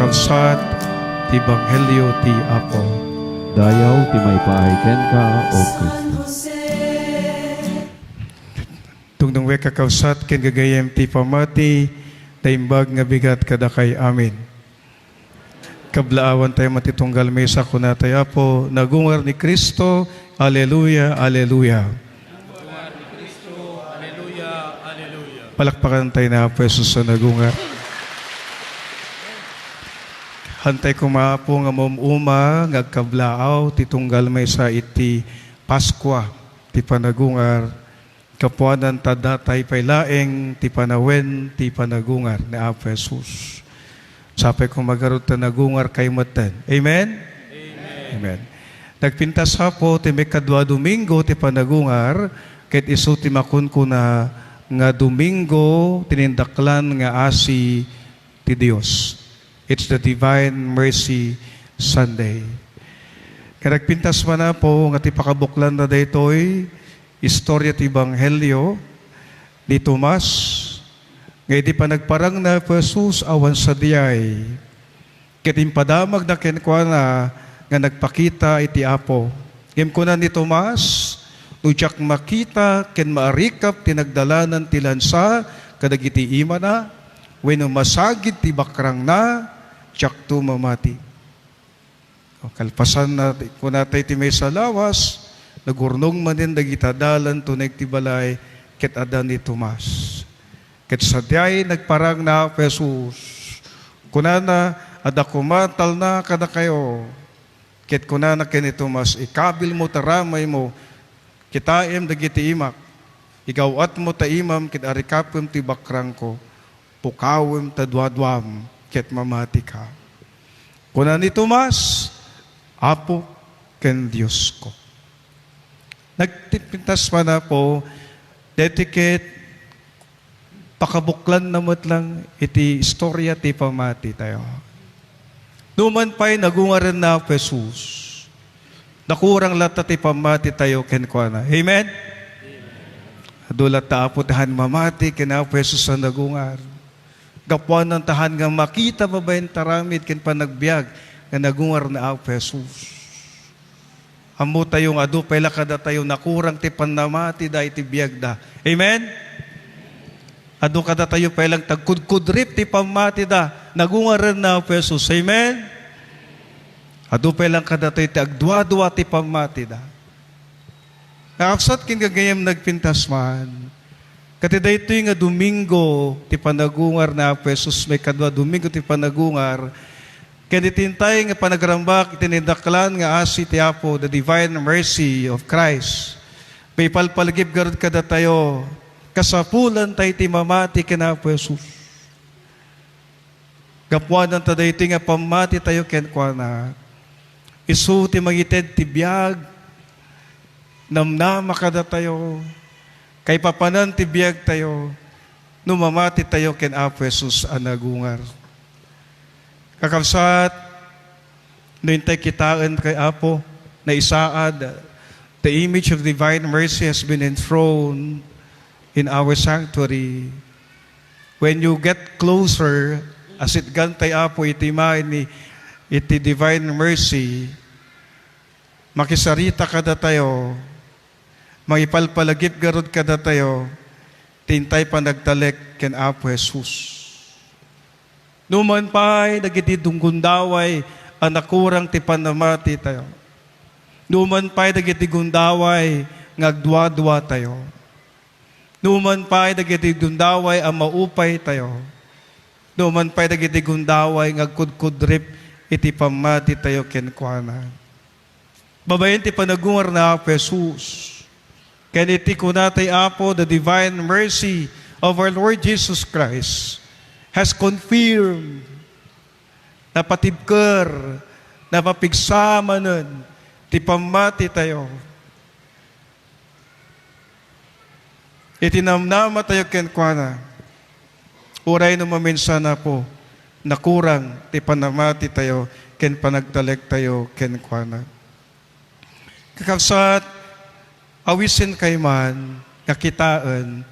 kakabsat, ti Ebanghelyo ti Apo. Dayaw ti may paahiken ka, O Kristo. Tungdong we kakabsat, ken gagayem ti pamati, taimbag nga bigat kada kay amin. Kablaawan tayo matitunggal mesa kuna tayo po, nagungar ni Kristo, Alleluia, Alleluia. Nagungar ni Kristo, Alleluia, Alleluia. Palakpakan tayo na po Jesus sa nagungar. Hantay kumapo nga mumuma, ngagkablaaw, titunggal mesa iti Paskwa, ti panagungar, kapuanan tadatay pailaeng, ti panawen, ti panagungar ni Apo Jesus. Sapay kong magarot na nagungar kay matan. Amen? Amen. Amen. Nagpintas hapo, ti may kadwa Domingo, ti panagungar, kahit iso ti makun ko na nga Domingo, tinindaklan nga asi ti Dios. It's the Divine Mercy Sunday. Kaya nagpintas man na po, nga ti pakabuklan na daytoy, istorya ti Ebanghelyo ni Tomas, ngayon di pa nagparang na Jesus awan sa diyay. Kating padamag na kenkwa na nga nagpakita iti Apo. Ngayon ko na ni Tomas, nujak makita, ken maarikap, tinagdalanan ti lansa, kadag iti ima na, when masagid ti bakrang na, tsak tu mamati. O, kalpasan na, kung natay ti may salawas, nagurnong manin dagitadalan tunay ti balay, ket adan ni Tomas. Ket sadyay nagparang na Jesus. Kunana adakumatal na kada kayo. Ket kunana ken ni Tomas ikabil mo taramay mo kitaem dagiti imak. Igawat mo ta imam ket arikapem ti bakrang ko. Pukawem ta duadwam ket mamati ka. Kunana ni Tomas, Apo ken Dios ko. Nagtipintas pa na po dedicate pakabuklan namot lang iti istorya ti pamati tayo. Numan pa'y nagungaran na Jesus. Nakurang lata ti pamati tayo kenkwana. Amen? Adulat ta aputahan mamati kina Jesus sa nagungar. Gapuan ng tahan nga makita babayin taramid ken panagbiag nga nagungar na Jesus. Amo tayong adu pala kada tayo nakurang ti panamati da iti biag da. Amen? Ado kada tayo pailang tagkudkudrip ti pamati da. Nagungaran na Jesus. Amen? Ado pailang kada tayo ti agdwa-dwa ti pamati da. Nakapsat kin gagayam nagpintas man. Katiday ito nga Domingo ti panagungar na Jesus. May kadwa Domingo ti panagungar. Kaya ditintay nga panagrambak itinindaklan nga asi ti Apo, the divine mercy of Christ. May palpalagip garod kada tayo. Kasapulan tayo ti mamati kina po Jesus. Gapuanan tayo iti nga pamati tayo kenkwa na. Isu ti mangited ti biag. Namnama kada tayo. Kay papanan ti biag tayo. Numamati tayo ken Apo Jesus anagungar. Kakabsat, nointay kitaan kay Apo na isaad. The image of divine mercy has been enthroned in our sanctuary. When you get closer, as it gantay Apo itimain ni iti divine mercy, makisarita kada tayo, makipalpalagip garod kada tayo, tintay pa nagtalek ken Apo Jesus. Numan pa'y nagiti dunggundaway ang nakurang ti panamati tayo. Numan pa'y nagiti gundaway ngagdwa-dwa tayo. Numan pa'y nagiti gundaway ang maupay tayo. Numan pa'y nagiti gundaway ngagkudkudrip iti pamati tayo kenkwana. Babayin ti panagungar na Jesus. Kaya iti kunatay Apo, the divine mercy of our Lord Jesus Christ has confirmed na patibker, na papigsamanan, ti pamati tayo. Itinamnama tayo kenkwana. Uray no maminsa na po, nakurang ti panamati tayo, ken panagtalek tayo kenkwana. Kakabsat, awisin kay man, kakitaan,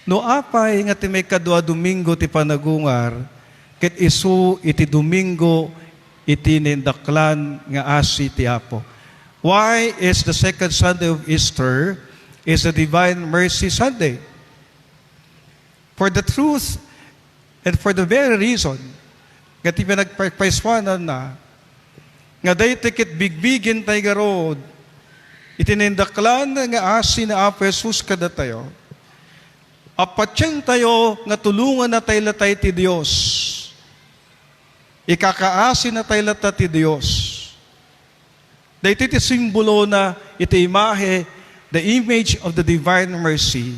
no apay nga ti may kadwa Domingo ti panagungar, ket isu iti Domingo iti nindaklan nga asi ti Apo. Why is the second Sunday of Easter is the Divine Mercy Sunday? For the truth and for the very reason nga ti pinagpaiswanan na nga daytoy ket bigbigin tayo garod itinindaklan nga asi na Apo Jesus kada tayo. Apatyan tayo nga tulungan na tayo latay ti Dios. Ikakaasi na tayo latay ti Dios. Dahito iti simbolo na iti imahe, the image of the divine mercy.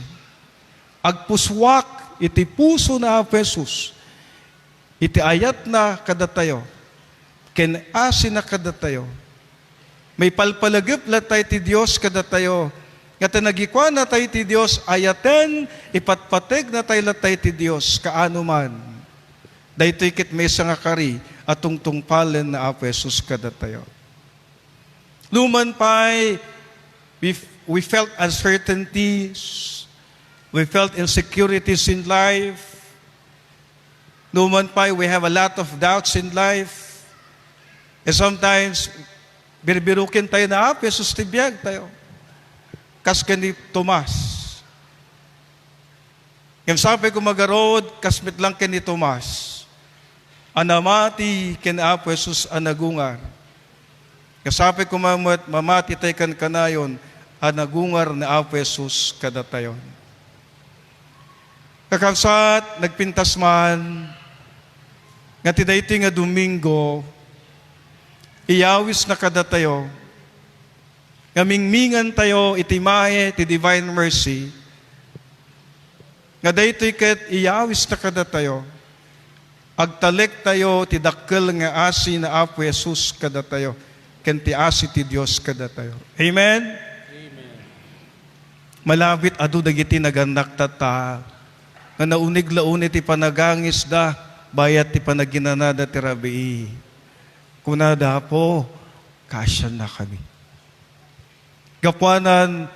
Agpuswak iti puso na Apo Jesus. Iti ayat na kada tayo. Ken asi na kada tayo. May palpalagip latay ti Dios kada tayo. Nga tanagikwa na tayo ti Diyos, ayaten, ipatpateg na tayo latay ti Diyos, kaano man. Dahito'y kit may sangakari, atong tungpalen na Apo Jesus kada tayo. Luman pa'y, we felt uncertainties, we felt insecurities in life. Luman pa'y, we have a lot of doubts in life. And sometimes, birbirukin tayo na Apo Jesus, tibiyag tayo. Kas ni Tomas. Yung sabi ko magarod, kasmit lang ni Tomas. Anamati ken Apo Jesus anagungar. Kasabi ko mamati tayo kan kanayon, anagungar na Apo Jesus kada tayon. Kakabsat, nagpintas man, nga tidayti nga Domingo, iyawis na kada tayo, kamingmingan tayo itimahe ti divine mercy, nga daytoy ket iyawis na kada tayo, agtalek tayo ti dakkel nga asi na Apo Jesus kada tayo, ken ti asi ti Dios kada tayo. Amen? Amen. Malabit adu dagiti naganak tata, nga naunig launit ti panagangis da, bayat ti panaginanada ti rabii. Kunada po, kasya na kami. Kapuanan,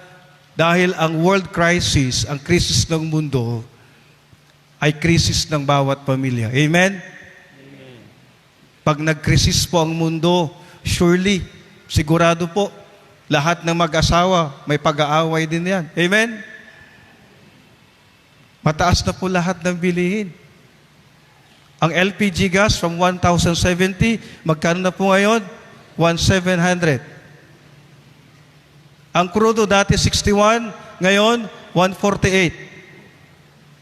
dahil ang world crisis, ang krisis ng mundo, ay krisis ng bawat pamilya. Amen? Amen. Pag nagkrisis po ang mundo, surely, sigurado po, lahat ng mag-asawa, may pag-aaway din yan. Amen? Mataas na po lahat ng bilihin. Ang LPG gas from 1,070, magkano na po ngayon? 1,700. Ang crudo dati 61, ngayon 148.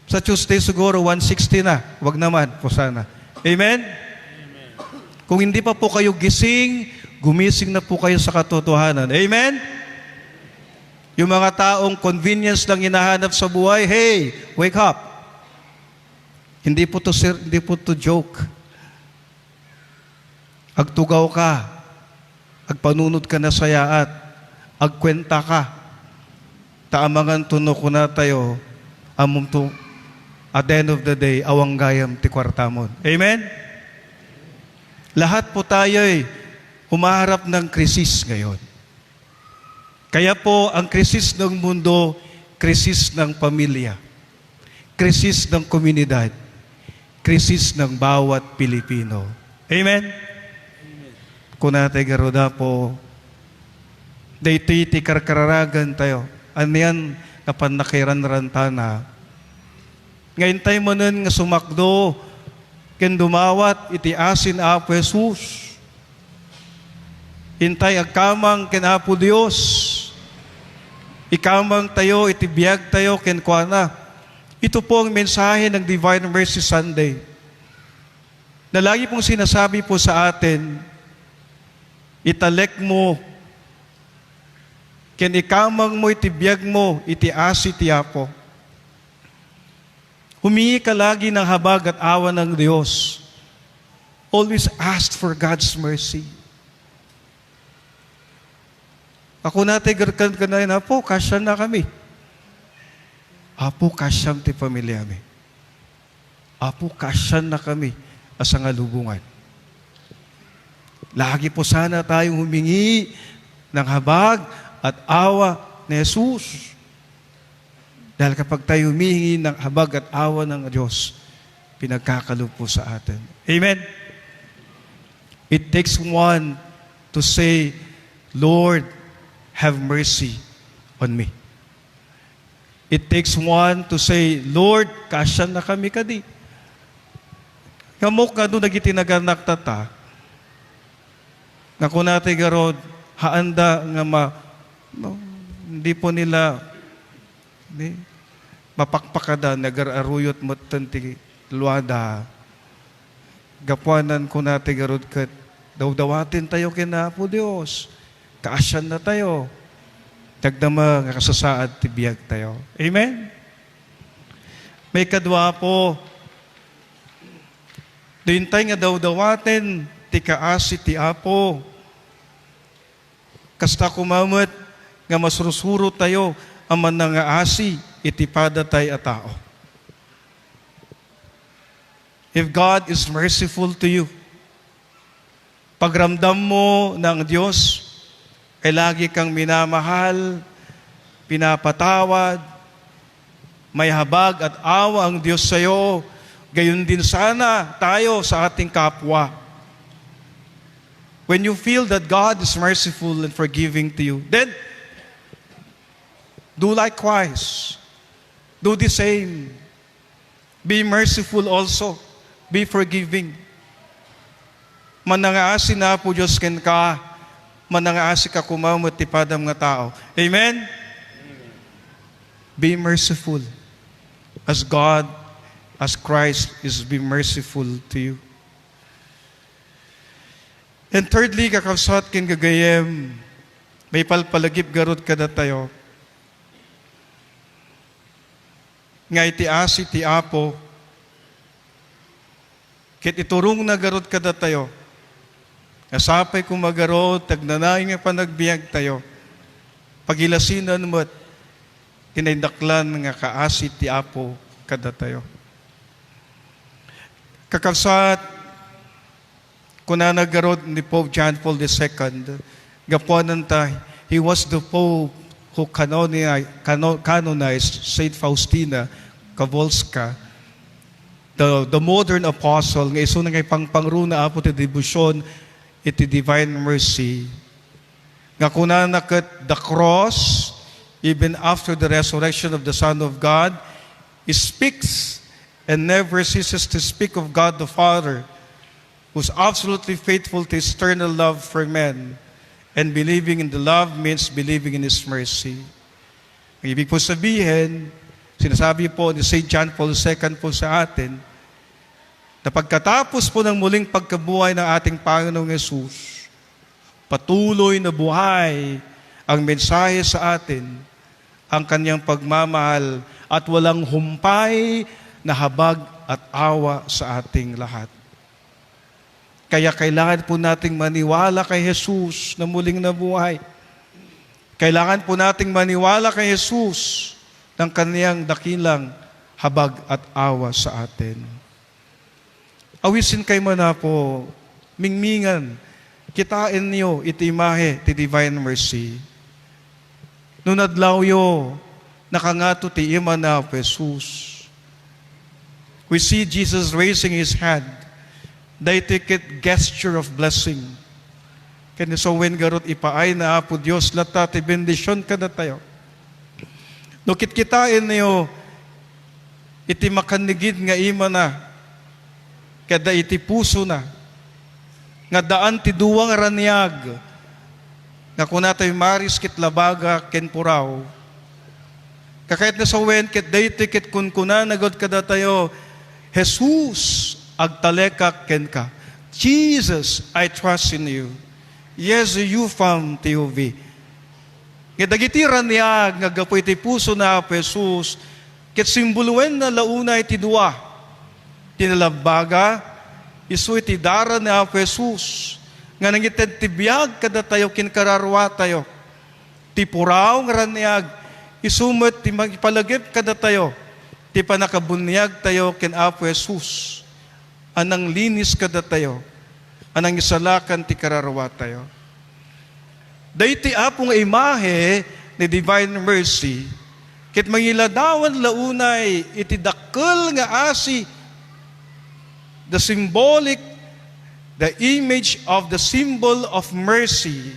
Sa Tuesday siguro 160 na. Wag naman po sana. Amen? Kung hindi pa po kayo gising, gumising na po kayo sa katotohanan. Amen? Yung mga taong convenience lang hinahanap sa buhay, hey, wake up. Hindi po to joke. Agtugaw ka. Agpanunod ka na sa yaat. Agkwenta ka. Taamangan tuno ko na tayo, among to, at the end of the day, awang gayam ti kwartamon. Amen? Lahat po tayo'y humaharap ng krisis ngayon. Kaya po, ang krisis ng mundo, krisis ng pamilya, krisis ng komunidad, krisis ng bawat Pilipino. Amen? Kung natin garoda po, daytoy ti karkararagan tayo. Ano yan, kapan nakiranrantana. Ngayon tayo manan nga sumakdo, ken dumawat, iti asin Apo Jesus. Hintay agkamang ken Apo Dios. Ikamang tayo, iti biyag tayo, ken kuana. Ito po ang mensahe ng Divine Mercy Sunday. Na lagi pong sinasabi po sa atin, italek mo, ken ikamang mo, iti biyag mo, iti asi ti Apo. Humingi ka lagi ng habag at awa ng Diyos. Always ask for God's mercy. Ako natin garkan ka na rin, Apo, kasya na kami. Apo, kasyam ti pamilya mi. Apo, kasya na kami asa nga lubungan. Lagi po sana tayong humingi ng habag at awa ni Jesus. Dahil kapag tayo humihingi ng habag at awa ng Diyos, pinagkakalob po sa atin. Amen? It takes one to say, Lord, have mercy on me. It takes one to say, Lord, kasya na kami kadi. Kamok nga doon nagitinagarnak tata, nga kung natin garod, haanda nga hindi po nila mapakpakada, nagararuyot mo tanti luwada. Gapuanan ko natin garod kat, daw-dawatin tayo kina po Diyos. Kaasyan na tayo. Tagdama nga kasasaad tibiyag tayo. Amen? May kadwa po, doon tayo nga daw-dawatin, ti kaasi ti Apo. Kasta kumamot, nga masurusuro tayo, aman na nga asi, itipada tayo at tao. If God is merciful to you, pagramdam mo ng Diyos, ay lagi kang minamahal, pinapatawad, may habag at awa ang Diyos sa iyo, gayon din sana tayo sa ating kapwa. When you feel that God is merciful and forgiving to you, then do likewise. Do the same. Be merciful also. Be forgiving. Manangaasi na po Diyos ken ka, manangaasi ka kumamot tipadam nga tao. Amen? Be merciful as God, as Christ is be merciful to you. And thirdly, kakabsat kin gagayem, may palpalagip garot kada tayo. Nga iti asi ti Apo, kit iturong na garot kada tayo, asapay kung magarot, tagnanay nga panagbiag tayo, pagilasinan mo't, kinaindaklan nga kaasi ti Apo kada tayo. Kakabsat, kung nanagarot ni Pope John Paul II, gapuanan ta, he was the Pope who canonized Saint Faustina Kowalska, the modern apostle, nga iso na ngay pangpangruna apo ti debosyon, iti divine mercy. Nga kunanakat the cross, even after the resurrection of the Son of God, he speaks and never ceases to speak of God the Father, who's absolutely faithful to His eternal love for men. And believing in the love means believing in His mercy. Ang ibig po sabihin, sinasabi po ni St. John Paul II po sa atin, na pagkatapos po ng muling pagkabuhay ng ating Panginoong Yesus, patuloy na buhay ang mensahe sa atin, ang kanyang pagmamahal at walang humpay na habag at awa sa ating lahat. Kaya kailangan po nating maniwala kay Jesus na muling nabuhay. Kailangan po nating maniwala kay Jesus ng kaniyang dakilang habag at awa sa atin. Awisin kayo na po, mingmingan, kitain niyo iti imahe ti divine mercy. Nunadlaw yo, nakangato ti ima na Jesus. We see Jesus raising His hand. They take it gesture of blessing. Kaya so when garot ipaay na po Diyos, lata ti bendisyon ka na tayo. No kitkitain niyo, iti makanigid nga ima na, kada iti puso na, nga daan ti duwang ranyag, nga kunato'y maris kit labaga ken puraw. Kakait na sa wen, kit dayte kit kunkuna, nagod kada tayo, Jesus, agtaleka ken ka. Jesus, I trust in you. Yes, you found TOV. Nga dagiti ranyag, nga gapoy ti puso na Jesus, kit simbuluwen na launa iti duwa, tinalabaga, isu iti dara na Jesus, nga nangited ti biyag kada tayo kinkararwa tayo. Ti puraw nga ranyag, isumot ti magipalagip kada tayo, ti panakabunyag tayo ken Apo Jesus. Anang linis kada tayo, anang isalakan ti kararwa tayo. Dayti Apong imahe ni divine mercy, kit mangiladawan launay iti dakkel nga asi the image of the symbol of mercy,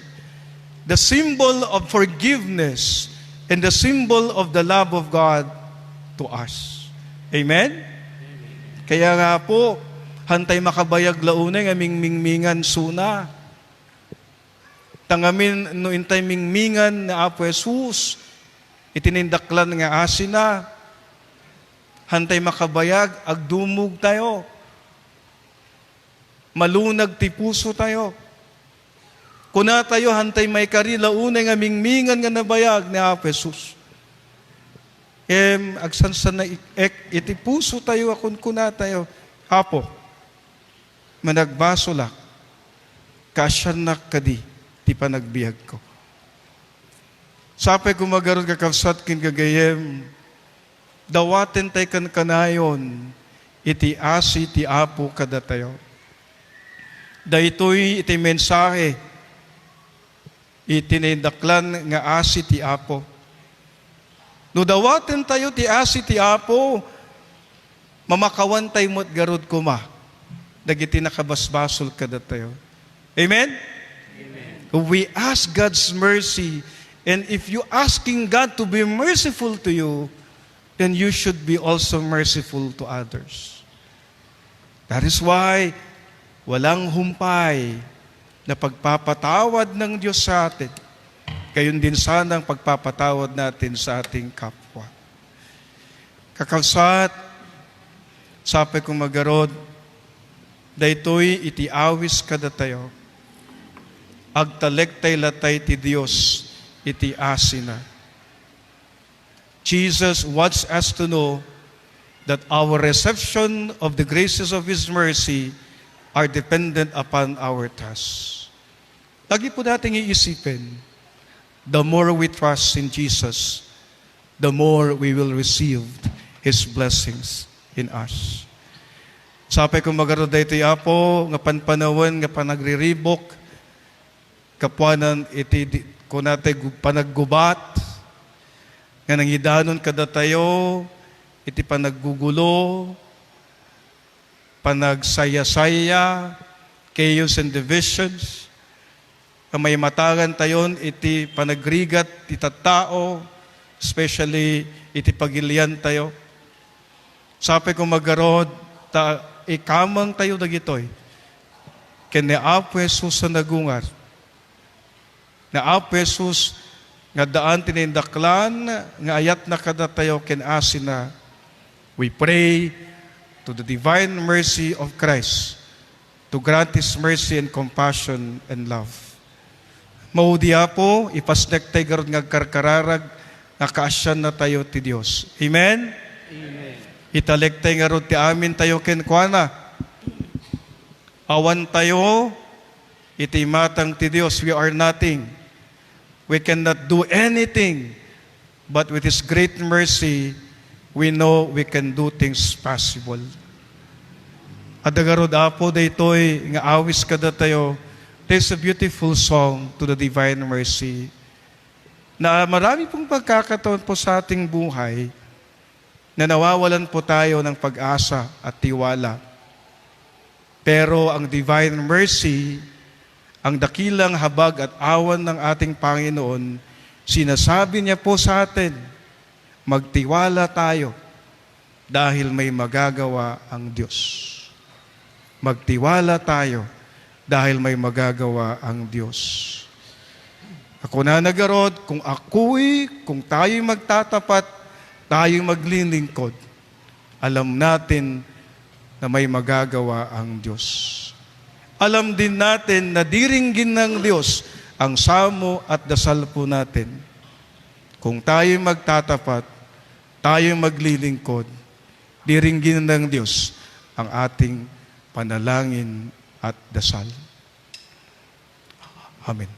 the symbol of forgiveness, and the symbol of the love of God to us. Amen? Kaya nga po, hantay makabayag launay aming mingmingan suna. Tangamin no intay mingmingan na Apo Jesus, itinindaklan nga asina, hantay makabayag, agdumog tayo. Malunag ti puso tayo. Kuna tayo, hantay may karila, unay nga mingmingan nga nabayag ni Apo Jesus. Agsansan na iti puso tayo, akon kuna tayo. Apo, managbaso lak, kasyanak kadi, ti panagbiag ko. Sapay kumagarod kakabsat kin kagayem, dawaten tay kan kanayon, iti asi ti Apo kada tayo. Daytoy iti mensahe, itinindaklan nga asi ti Apo. No dawaten tayo ti asi ti Apo, mamakawan tayo mo't garod kuma. Dagiti nakabasbasol kada tayo. Amen? Amen? We ask God's mercy, and if you asking God to be merciful to you, then you should be also merciful to others. That is why walang humpay na pagpapatawad ng Diyos sa atin. Gayon din sana ang pagpapatawad natin sa ating kapwa. Kakabsat, sapay kong magarod, daytoy iti awis kada tayo, agtalektay latay ti Diyos iti asina. Jesus wants us to know that our reception of the graces of His mercy are dependent upon our trust. Lagi po natin iisipin, the more we trust in Jesus, the more we will receive His blessings in us. Sapay kong magarod ito Apo, nga panpanawan, nga panagriribok, kapuanan iti kunate panaggubat, nga nangidanon kada tayo, iti panaggugulo, panagsaya-saya, chaos and divisions, may matagan tayon iti panagrigat, iti tao, especially iti pagilian tayo. Sapay kong magarod, ikamang tayo dagitoy. Ken ni Apo Jesus sa nagungar. Na Apo Jesus nga daan tinindaklan, nga ayat na kada tayo ken asina. We pray to the divine mercy of Christ to grant His mercy and compassion and love. Maudi Apo, ipasnek tayo garod nga karkararag, nga kaasyan na tayo ti Diyos. Amen? Amen. Italek tayo garod ti amin tayo kenkwana. Awan tayo, iti matang ti Diyos, we are nothing. We cannot do anything, but with His great mercy, we know we can do things possible. Adagarod Apo, daytoy nga awis kada tayo, there's a beautiful song to the divine mercy na marami pong pagkakataon po sa ating buhay na nawawalan po tayo ng pag-asa at tiwala. Pero ang divine mercy, ang dakilang habag at awan ng ating Panginoon, sinasabi niya po sa atin, magtiwala tayo dahil may magagawa ang Diyos. Magtiwala tayo dahil may magagawa ang Diyos. Ako na nagarod, kung tayo'y magtatapat, tayo'y maglilingkod, alam natin na may magagawa ang Diyos. Alam din natin na diringgin ng Diyos ang samo at dasal po natin. Kung tayo'y magtatapat, tayo'y maglilingkod, diringgin ng Diyos ang ating panalangin at dasal. Amen.